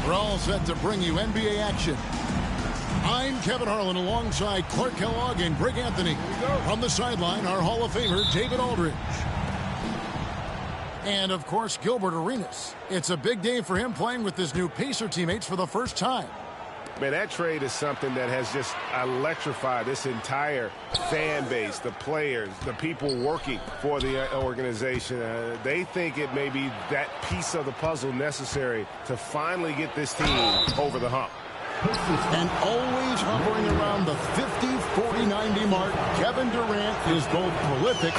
We're all set to bring you NBA action. I'm Kevin Harlan alongside Clark Kellogg and Greg Anthony. From the sideline, our Hall of Famer, David Aldridge. And, of course, Gilbert Arenas. It's a big day for him playing with his new Pacer teammates for the first time. Man, that trade is something that has just electrified this entire fan base, the players, the people working for the organization. They think it may be that piece of the puzzle necessary to finally get this team over the hump. And always hovering around the 50, 40, 90 mark, Kevin Durant is both prolific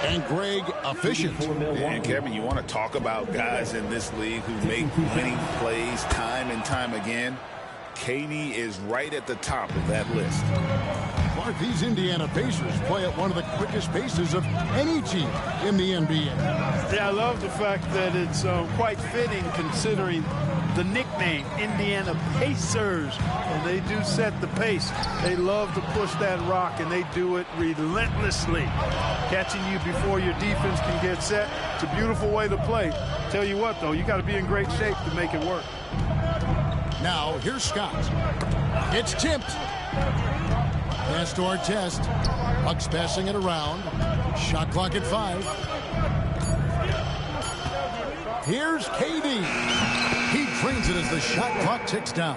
and, Greg, efficient. And, Kevin, you want to talk about guys in this league who make winning plays time and time again? KD is right at the top of that list. Clark, these Indiana Pacers play at one of the quickest paces of any team in the NBA. Yeah, I love the fact that it's quite fitting considering the nickname, Indiana Pacers. And they do set the pace. They love to push that rock, and they do it relentlessly. Catching you before your defense can get set. It's a beautiful way to play. Tell you what, though, you got to be in great shape to make it work. Now, here's Scott. It's tipped. Pass to Artest. Bucks passing it around. Shot clock at 5. Here's KD. He trains it as the shot clock ticks down.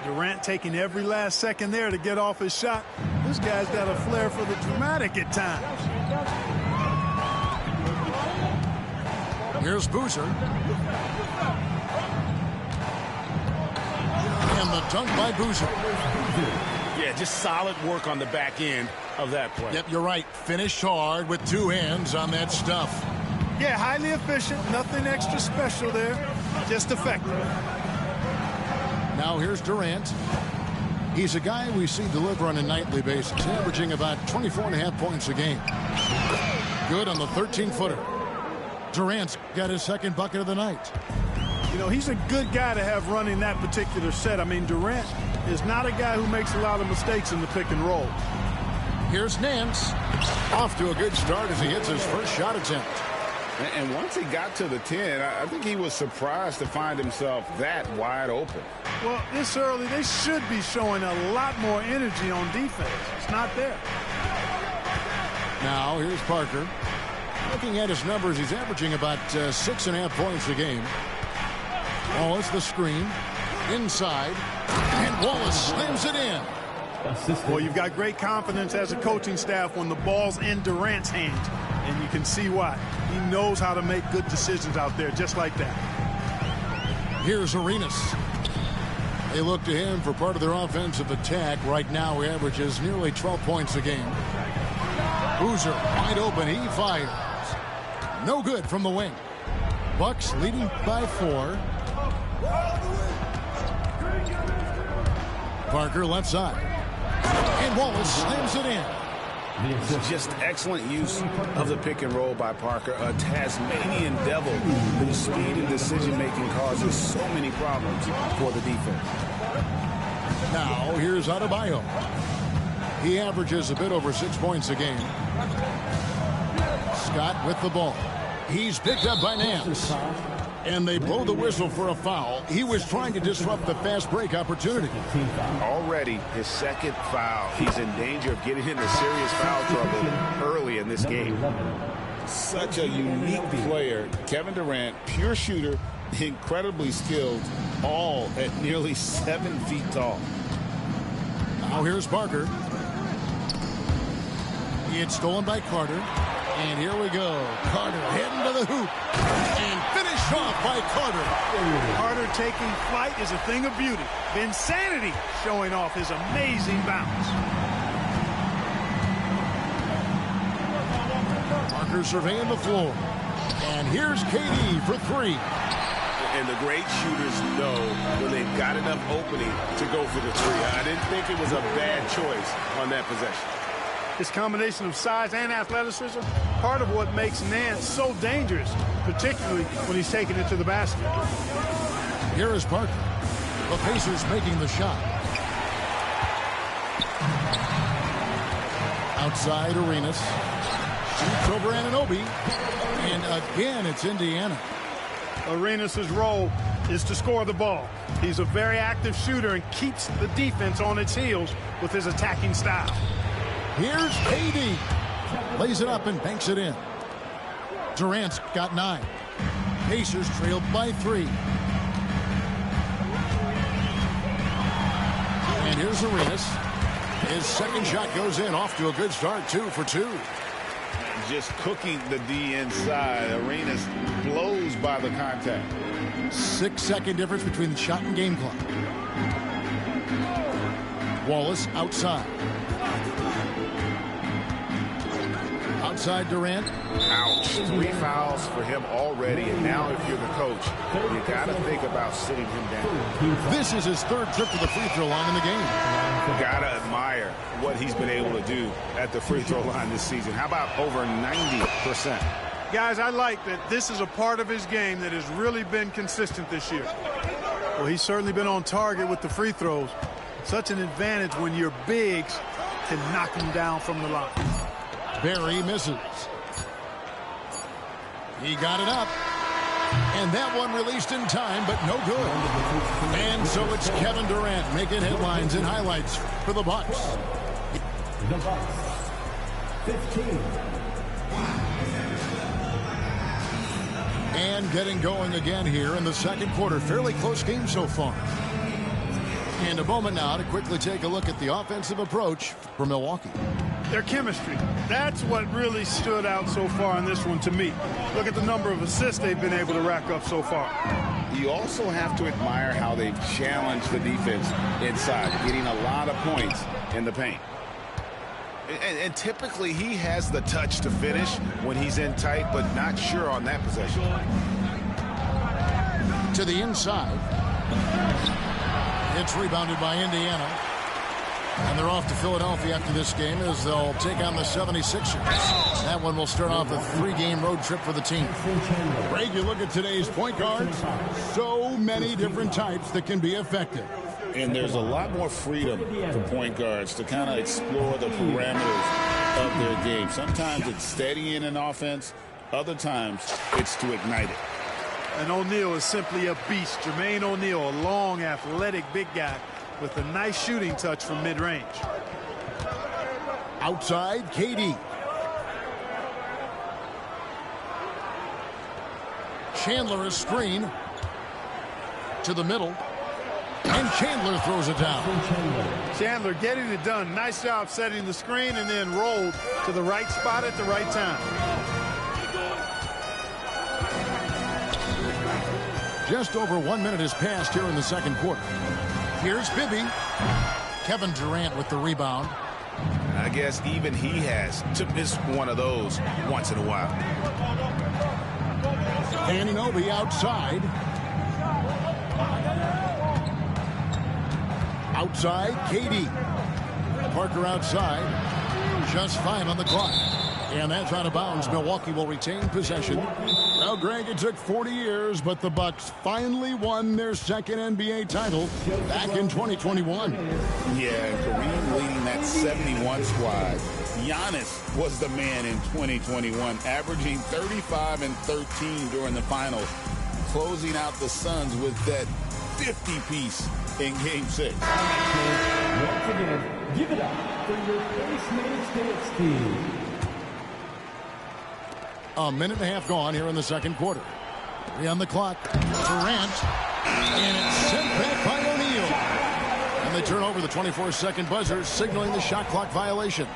Durant taking every last second there to get off his shot. This guy's got a flair for the dramatic at times. Here's Boozer. And the dunk by Boozer. Yeah, just solid work on the back end of that play. Yep, you're right. Finished hard with 2 hands on that stuff. Yeah, highly efficient. Nothing extra special there. Just effective. Now here's Durant. He's a guy we see deliver on a nightly basis, averaging about 24.5 points a game. Good on the 13-footer. Durant's got his second bucket of the night. You know, he's a good guy to have running that particular set. I mean, Durant is not a guy who makes a lot of mistakes in the pick and roll. Here's Nance. Off to a good start as he hits his first shot attempt. And once he got to the 10, I think he was surprised to find himself that wide open. Well, this early, they should be showing a lot more energy on defense. It's not there. Now, here's Parker. Looking at his numbers, he's averaging about 6.5 points a game. Wallace, the screen. Inside. And Wallace slams it in. Well, you've got great confidence as a coaching staff when the ball's in Durant's hands, and you can see why. He knows how to make good decisions out there just like that. Here's Arenas. They look to him for part of their offensive attack. Right now, he averages nearly 12 points a game. Boozer wide open. He fires. No good from the wing. Bucks leading by 4. Parker left side. And Wallace slams it in. Just excellent use of the pick and roll by Parker. A Tasmanian devil whose speed and decision-making causes so many problems for the defense. Now, here's Adebayo. He averages a bit over 6 points a game. Scott with the ball. He's picked up by Nance. And they blow the whistle for a foul. He was trying to disrupt the fast break opportunity. Already his second foul. He's in danger of getting into serious foul trouble early in this game. Such a unique player. Kevin Durant, pure shooter, incredibly skilled, all at nearly 7 feet tall. Now here's Parker. It's stolen by Carter. And here we go. Carter heading to the hoop. And finished off by Carter. Carter taking flight is a thing of beauty. Insanity showing off his amazing bounce. Parker surveying the floor. And here's KD for 3. And the great shooters know when they've got enough opening to go for the 3. I didn't think it was a bad choice on that possession. His combination of size and athleticism, part of what makes Nance so dangerous, particularly when he's taking it to the basket. Here is Parker. The Pacers making the shot. Outside Arenas. Shoots over Anunoby. And again, it's Indiana. Arenas' role is to score the ball. He's a very active shooter and keeps the defense on its heels with his attacking style. Here's KD. Lays it up and banks it in. Durant's got 9. Pacers trailed by 3. And here's Arenas. His second shot goes in. Off to a good start. 2 for 2. Just cooking the D inside. Arenas blows by the contact. 6-second difference between the shot and game clock. Wallace outside. Outside Durant. Ouch. 3 fouls for him already, and now if you're the coach, you got to think about sitting him down. This is his 3rd trip to the free throw line in the game. Got to admire what he's been able to do at the free throw line this season. How about over 90%? Guys, I like that this is a part of his game that has really been consistent this year. Well, he's certainly been on target with the free throws. Such an advantage when your bigs can knock him down from the line. Barry misses. He got it up. And that one released in time, but no good. And so it's Kevin Durant making headlines and highlights for the Bucks. The Bucks, 15. And getting going again here in the second quarter. Fairly close game so far. And a moment now to quickly take a look at the offensive approach for Milwaukee. Their chemistry. That's what really stood out so far in this one to me. Look at the number of assists they've been able to rack up so far. You also have to admire how they've challenged the defense inside, getting a lot of points in the paint. And typically he has the touch to finish when he's in tight, but not sure on that possession. To the inside. It's rebounded by Indiana. And they're off to Philadelphia after this game as they'll take on the 76ers. That one will start off a 3-game road trip for the team. Greg, you look at today's point guards, so many different types that can be effective. And there's a lot more freedom for point guards to kind of explore the parameters of their game. Sometimes it's steadying an offense. Other times it's to ignite it. And O'Neal is simply a beast. Jermaine O'Neal, a long, athletic, big guy with a nice shooting touch from mid-range. Outside, KD. Chandler a screen to the middle. And Chandler throws it down. Chandler getting it done. Nice job setting the screen and then rolled to the right spot at the right time. Just over 1 minute has passed here in the second quarter. Here's Bibby. Kevin Durant with the rebound. I guess even he has to miss one of those once in a while. Anunoby outside. Outside, KD. Parker outside. Just 5 on the clock. And that's out of bounds. Milwaukee will retain possession. Well, Greg, it took 40 years, but the Bucks finally won their second NBA title back in 2021. Yeah, Kareem leading that 71 squad. Giannis was the man in 2021, averaging 35 and 13 during the final, closing out the Suns with that 50-piece in Game 6. Once again, give it up for your face mates dance team. A minute and a half gone here in the second quarter. 3 on the clock. Durant. And it's sent back by O'Neal. And they turn over the 24-second buzzer, signaling the shot clock violation.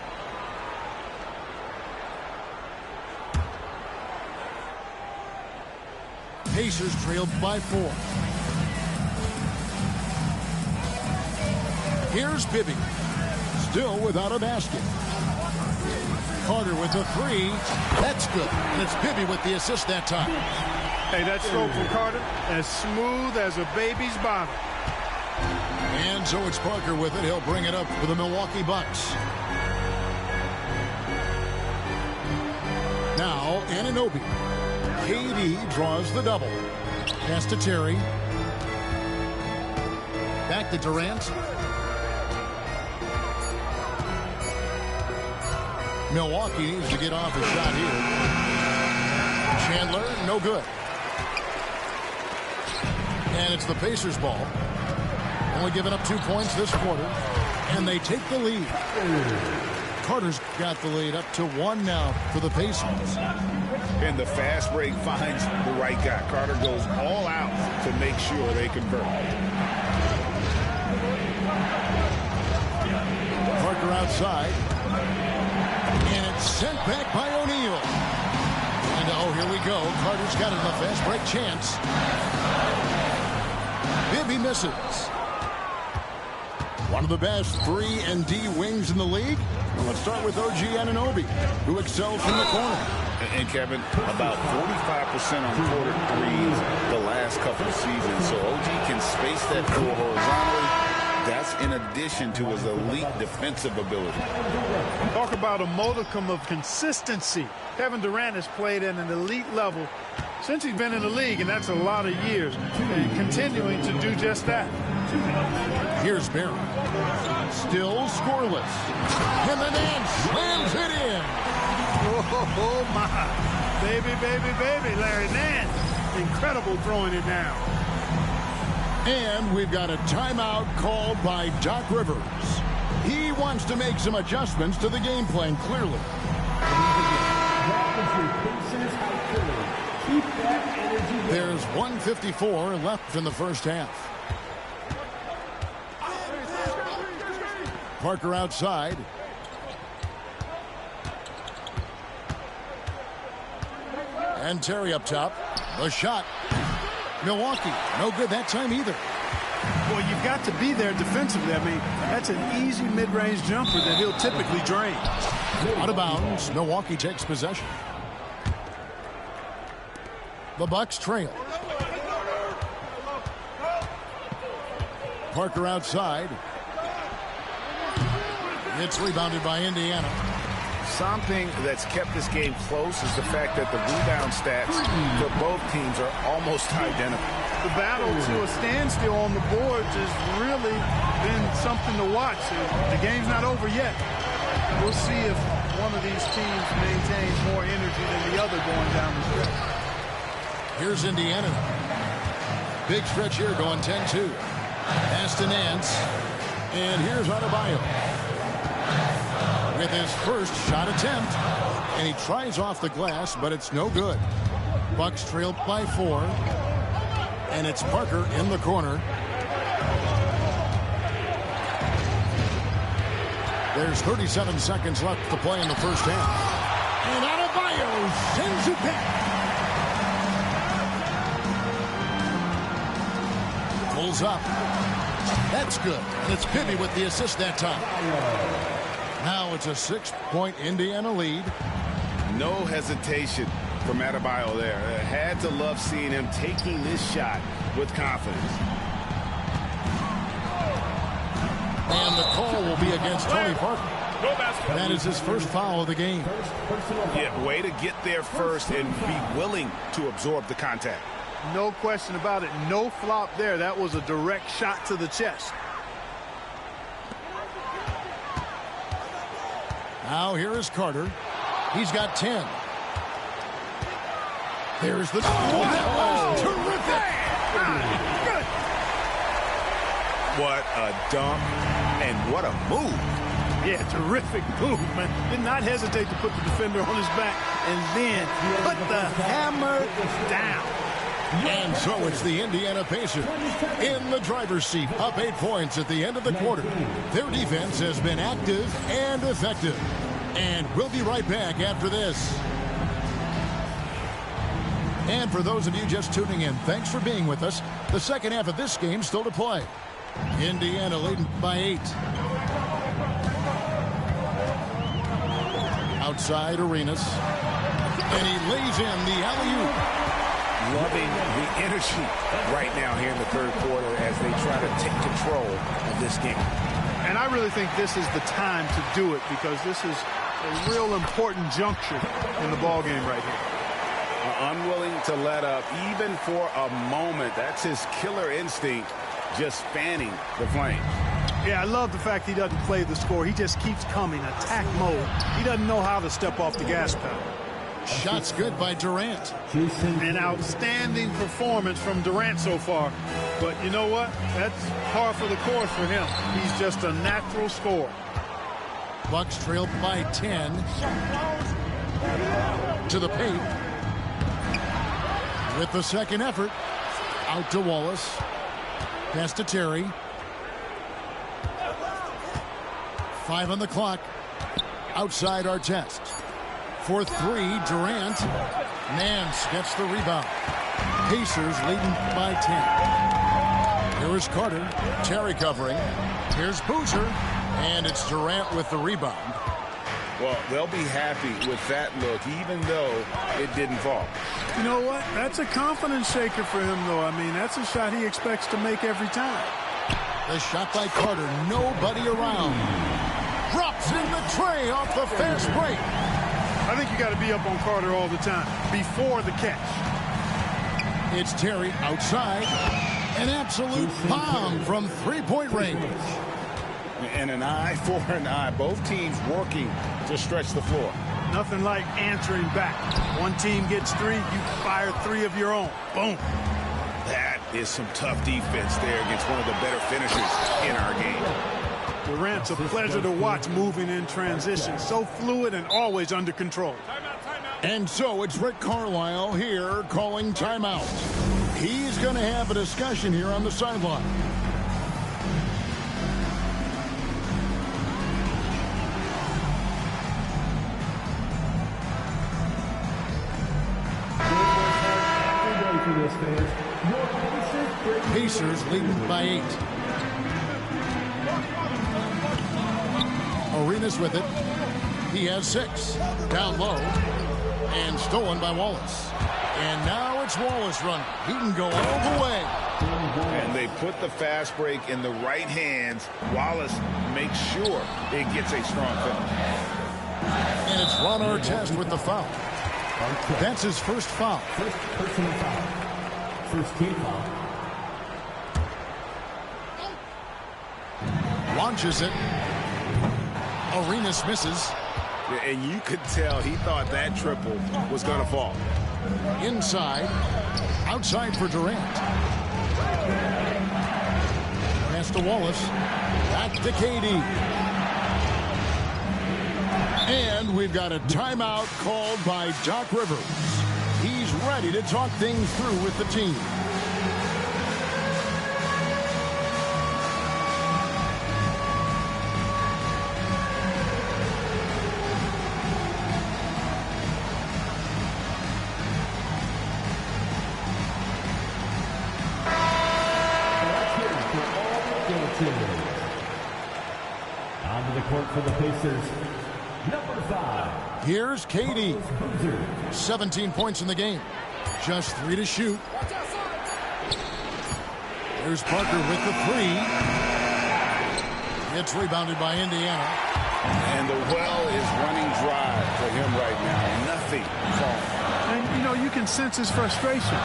Pacers trailed by 4. Here's Bibby. Still without a basket. Carter with the 3. That's good. And it's Bibby with the assist that time. Hey, that stroke from Carter, as smooth as a baby's bottom. And so it's Parker with it. He'll bring it up for the Milwaukee Bucks. Now, Anunoby. KD draws the double. Pass to Terry. Back to Durant. Milwaukee needs to get off a shot here. Chandler, no good. And it's the Pacers' ball. Only giving up 2 points this quarter. And they take the lead. Carter's got the lead up to 1 now for the Pacers. And the fast break finds the right guy. Carter goes all out to make sure they convert. Parker outside. And it's sent back by O'Neal. And oh, here we go. Carter's got it in a fast break chance. Bibby misses. One of the best 3 and D wings in the league. Well, let's start with OG Anunoby, who excels from the corner. And Kevin, about 45% on quarter threes the last couple of seasons. So OG can space that floor horizontally. That's in addition to his elite defensive ability. Talk about a modicum of consistency. Kevin Durant has played at an elite level since he's been in the league, and that's a lot of years, and continuing to do just that. Here's Barry. Still scoreless. And the Nance slams it in. Oh, my. Baby, baby, baby, Larry Nance. Incredible throwing it down. And we've got a timeout called by Doc Rivers. He wants to make some adjustments to the game plan, clearly. There's 1:54 left in the first half. Parker outside. And Terry up top. The shot. Milwaukee, no good that time either. Well, you've got to be there defensively. I mean, that's an easy mid-range jumper that he'll typically drain. Out of bounds. Milwaukee takes possession. The Bucks trail. Parker outside. It's rebounded by Indiana. Something that's kept this game close is the fact that the rebound stats for both teams are almost identical. The battle to a standstill on the boards has really been something to watch. The game's not over yet. We'll see if one of these teams maintains more energy than the other going down the stretch. Here's Indiana. Big stretch here going 10-2. Pass to Nance. And here's Adebayo with his first shot attempt. And he tries off the glass, but it's no good. Bucks trailed by 4. And it's Parker in the corner. There's 37 seconds left to play in the first half. And Adebayo sends it back. Pulls up. That's good. And it's Pibby with the assist that time. Now it's a 6-point Indiana lead. No hesitation from Adebayo there. Had to love seeing him taking this shot with confidence. And the call will be against Tony Parker. That is his first foul of the game. Yeah, way to get there first and be willing to absorb the contact. No question about it. No flop there. That was a direct shot to the chest. Now here is Carter. He's got 10. There's the... Oh, that was terrific! Good. What a dunk and what a move. Yeah, terrific move, man. Did not hesitate to put the defender on his back and then put the hammer down. And so it's the Indiana Pacers in the driver's seat, up 8 points at the end of the quarter. Their defense has been active and effective. And we'll be right back after this. And for those of you just tuning in, thanks for being with us. The second half of this game still to play. Indiana leading by 8. Outside Arenas. And he lays in the alley-oop. Loving the energy right now here in the third quarter as they try to take control of this game. And I really think this is the time to do it because this is a real important juncture in the ball game right here. Unwilling to let up even for a moment. That's his killer instinct, just fanning the flames. Yeah, I love the fact he doesn't play the score. He just keeps coming, attack mode. He doesn't know how to step off the gas pedal. Shots good by Durant. An outstanding performance from Durant so far. But you know what? That's par for the course for him. He's just a natural scorer. Bucks trailed by 10. To the paint. With the second effort. Out to Wallace. Pass to Terry. 5 on the clock. Outside Artest. For 3, Durant. Nance gets the rebound. Pacers leading by 10. Here is Carter. Terry covering. Here's Boozer. And it's Durant with the rebound. Well, they'll be happy with that look, even though it didn't fall. You know what? That's a confidence shaker for him, though. I mean, that's a shot he expects to make every time. The shot by Carter. Nobody around. Drops in the tray off the fast break. I think you got to be up on Carter all the time before the catch. It's Terry outside. An absolute bomb from three-point range. And an eye for an eye. Both teams working to stretch the floor. Nothing like answering back. One team gets 3, you fire 3 of your own. Boom. That is some tough defense there against one of the better finishers in our game. Durant's a pleasure to watch moving in transition. So fluid and always under control. And so it's Rick Carlisle here calling timeout. He's going to have a discussion here on the sideline. Pacers leading by 8. Arenas with it. He has 6. Down low. And stolen by Wallace. And now it's Wallace running. He can go all the way. And they put the fast break in the right hands. Wallace makes sure it gets a strong finish. And it's Ron Artest with the foul. That's his first foul. First personal foul. First team foul. Launches it. Arenas misses. And you could tell he thought that triple was going to fall. Inside. Outside for Durant. Pass to Wallace. Back to KD. And we've got a timeout called by Doc Rivers. He's ready to talk things through with the team. Onto the court for the Pacers, number 5. Here's KD. 17 points in the game. Just 3 to shoot. There's Parker with the 3. It's rebounded by Indiana. And the well is running dry for him right now. Nothing falling. And, you know, you can sense his frustration.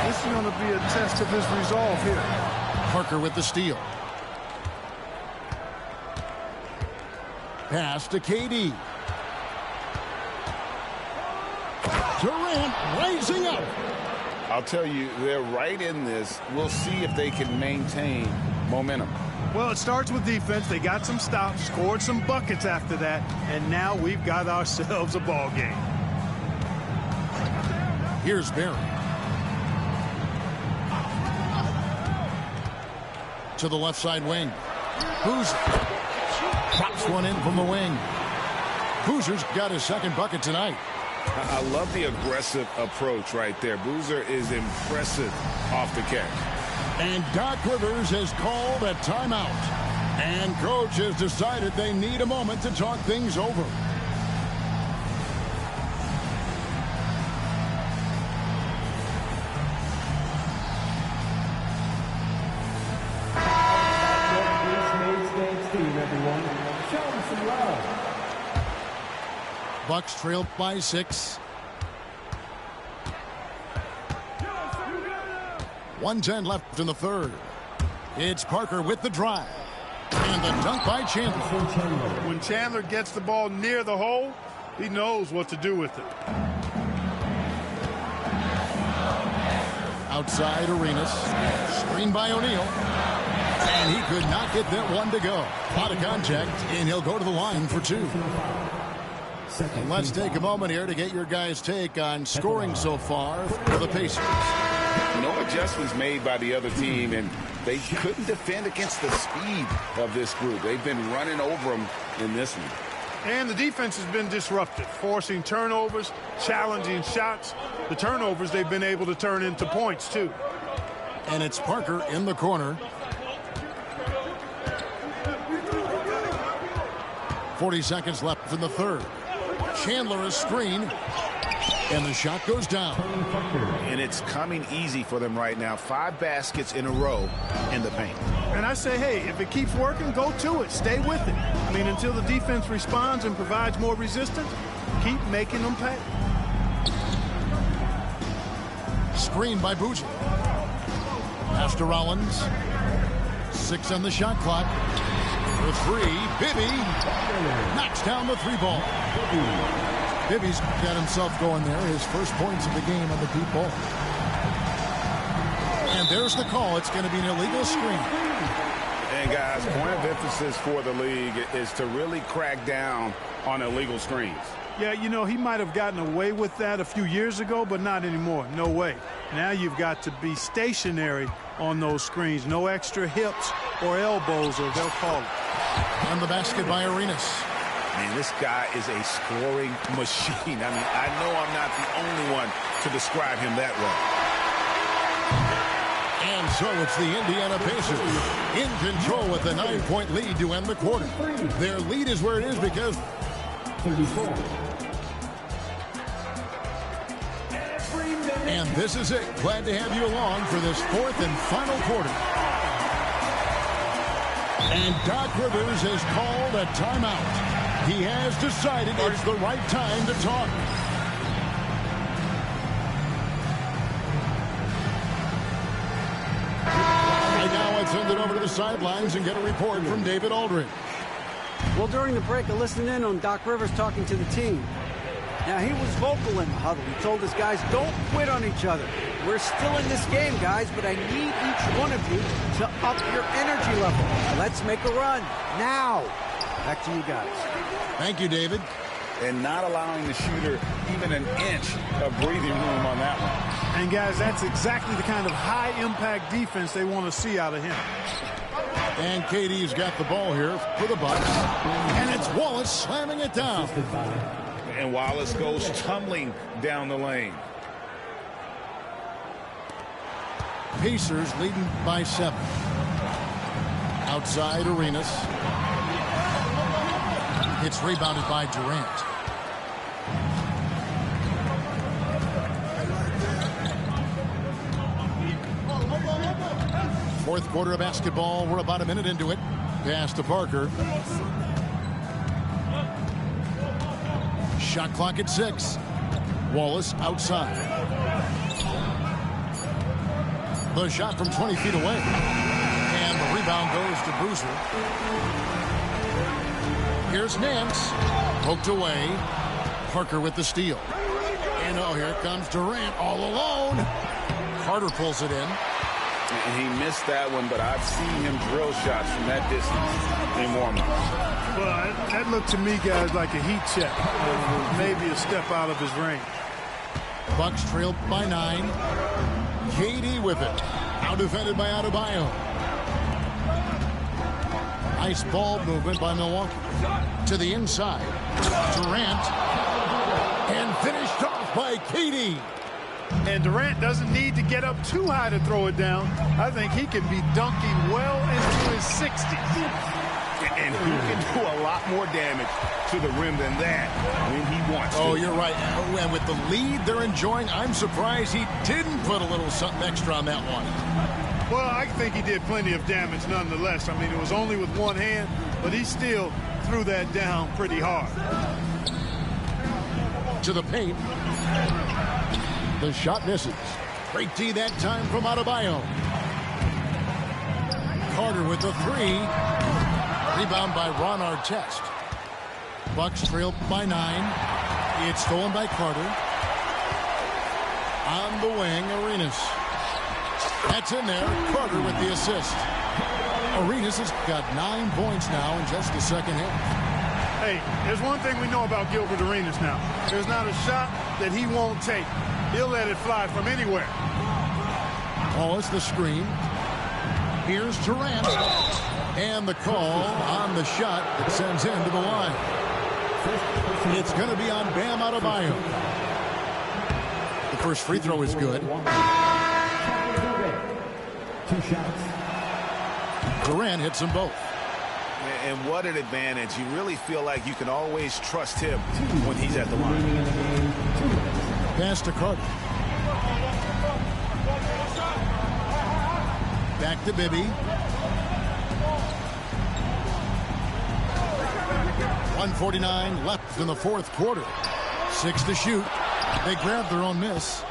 This is going to be a test of his resolve here. Parker with the steal. Pass to KD. Durant rising up. I'll tell you, they're right in this. We'll see if they can maintain momentum. Well, it starts with defense. They got some stops, scored some buckets after that, and now we've got ourselves a ball game. Here's Barry. To the left side wing. Boozer pops one in from the wing. Boozer's got his second bucket tonight. I love the aggressive approach right there. Boozer is impressive off the catch. And Doc Rivers has called a timeout. And coach has decided they need a moment to talk things over. Bucks trail by 6. 1:10 left in the third. It's Parker with the drive. And the dunk by Chandler. When Chandler gets the ball near the hole, he knows what to do with it. Outside Arenas. Screen by O'Neal. And he could not get that one to go. Out of contact, and he'll go to the line for 2. And let's take a moment here to get your guys' take on scoring so far for the Pacers. No adjustments made by the other team, and they couldn't defend against the speed of this group. They've been running over them in this one. And the defense has been disruptive, forcing turnovers, challenging shots. The turnovers they've been able to turn into points, too. And it's Parker in the corner. 40 seconds left in the third. Chandler a screen, and the shot goes down. And it's coming easy for them right now. 5 baskets in a row in the paint. And I say, hey, if it keeps working, go to it. Stay with it. I mean, until the defense responds and provides more resistance, keep making them pay. Screen by Boozer. Pass to Rollins. 6 on the shot clock. The 3, Bibby knocks down the 3 ball. Bibby's got himself going there. His first points of the game on the deep ball. And there's the call. It's going to be an illegal screen. And guys, point of emphasis for the league is to really crack down on illegal screens. Yeah, you know, he might have gotten away with that a few years ago, but not anymore. No way. Now you've got to be stationary on those screens. No extra hips or elbows, or they'll call it. And the basket by Arenas. Man, this guy is a scoring machine. I mean, I know I'm not the only one to describe him that way. And so it's the Indiana Pacers in control with a 9-point lead to end the quarter. Their lead is where it is because 34. And this is it. Glad to have you along for this 4th and final quarter. And Doc Rivers has called a timeout. He has decided it's the right time to talk. And now let's send it over to the sidelines and get a report from David Aldridge. Well, during the break, I listened in on Doc Rivers talking to the team. Now, he was vocal in the huddle. He told his guys, don't quit on each other. We're still in this game, guys, but I need each one of you to up your energy level. Let's make a run now. Back to you guys. Thank you, David. And not allowing the shooter even an inch of breathing room on that one. And, guys, that's exactly the kind of high-impact defense they want to see out of him. And KD's got the ball here for the Bucks. And it's Wallace slamming it down. And Wallace goes tumbling down the lane. Pacers leading by 7. Outside Arenas. It's rebounded by Durant. Fourth quarter of basketball. We're about a minute into it. Pass to Parker. Shot clock at 6. Wallace outside. The shot from 20 feet away. And the rebound goes to Boozer. Here's Nance. Poked away. Parker with the steal. And oh, here comes Durant all alone. Carter pulls it in. And he missed that one, but I've seen him drill shots from that distance in warm-ups. Well, that looked to me, guys, like a heat check. Maybe a step out of his range. Bucks trailed by 9. KD with it. Out defended by Adebayo. Nice ball movement by Milwaukee. To the inside. Durant. And finished off by KD. And Durant doesn't need to get up too high to throw it down. I think he can be dunking well into his 60s. And he can do a lot more damage to the rim than that when he wants to. Oh, you're right. And with the lead they're enjoying, I'm surprised he didn't put a little something extra on that one. Well, I think he did plenty of damage nonetheless. I mean, it was only with one hand, but he still threw that down pretty hard. To the paint. The shot misses. Great D that time from Adebayo. Carter with the 3. Rebound by Ron Artest. Bucks trail by 9. It's stolen by Carter. On the wing, Arenas. That's in there. Carter with the assist. Arenas has got 9 points now in just the second half. Hey, there's one thing we know about Gilbert Arenas now. There's not a shot that he won't take. He'll let it fly from anywhere. Wallace the screen. Here's Durant. And the call on the shot that sends him to the line. It's going to be on Bam Adebayo. The first free throw is good. 2 shots. Durant hits them both. And what an advantage. You really feel like you can always trust him when he's at the line. Pass to Carter. Back to Bibby. 1:49 left in the fourth quarter. 6 to shoot. They grab their own miss.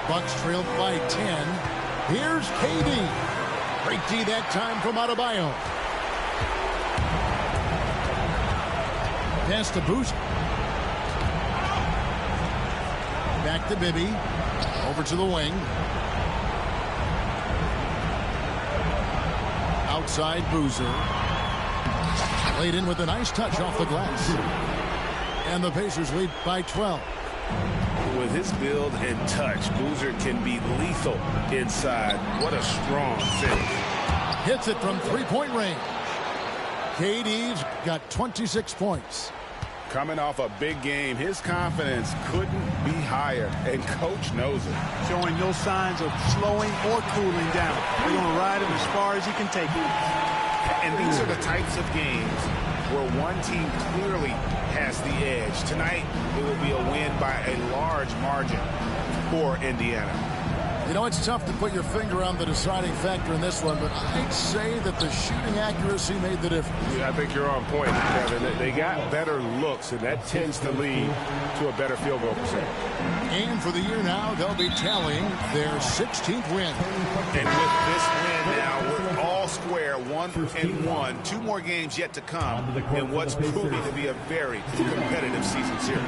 Bucks trailed by 10. Here's KD. Great D that time from Adebayo. Pass to Boozer. Back to Bibby. Over to the wing. Outside Boozer. Laid in with a nice touch off the glass. And the Pacers lead by 12. With his build and touch, Boozer can be lethal inside. What a strong finish. Hits it from three-point range. KD's got 26 points. Coming off a big game, his confidence couldn't be higher, and coach knows it. Showing no signs of slowing or cooling down. They're going to ride him as far as he can take it. And these are the types of games where one team clearly has the edge. Tonight, it will be a win by a large margin for Indiana. You know, it's tough to put your finger on the deciding factor in this one, but I'd say that the shooting accuracy made the difference. Yeah, I think you're on point, Kevin. They got better looks, and that tends to lead to a better field goal percentage. And for the year now, they'll be tallying their 16th win. And with this win now, we're all square, 1-1. 2 more games yet to come in what's proving to be a very competitive season series.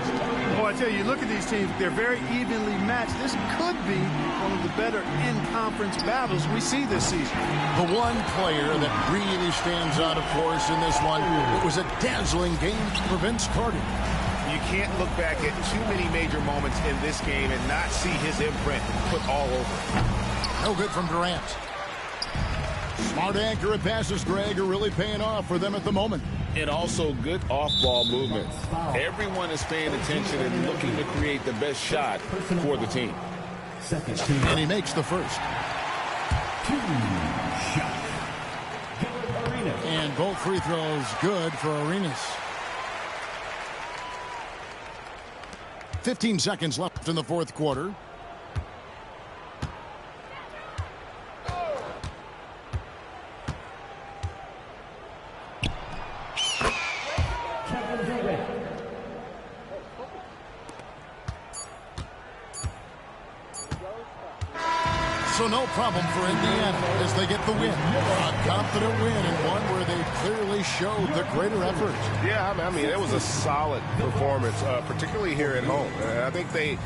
Oh, I tell you, look at these teams. They're very evenly matched. This could be one of the better in-conference battles we see this season. The one player that really stands out, of course, in this one, it was a dazzling game for Vince Carter. You can't look back at too many major moments in this game and not see his imprint put all over it. No good from Durant. Smart accurate passes, Greg, are really paying off for them at the moment. And also good off-ball movement. Everyone is paying attention and looking to create the best shot for the team. Second team. And he makes the first. 2 shots. And both free throws good for Arenas. 15 seconds left in the fourth quarter. So no problem for Indiana as they get the win. A confident win and one where they clearly showed the greater effort. Yeah, I mean, it was a solid performance, particularly here at home. I think they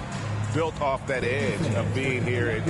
built off that edge of being here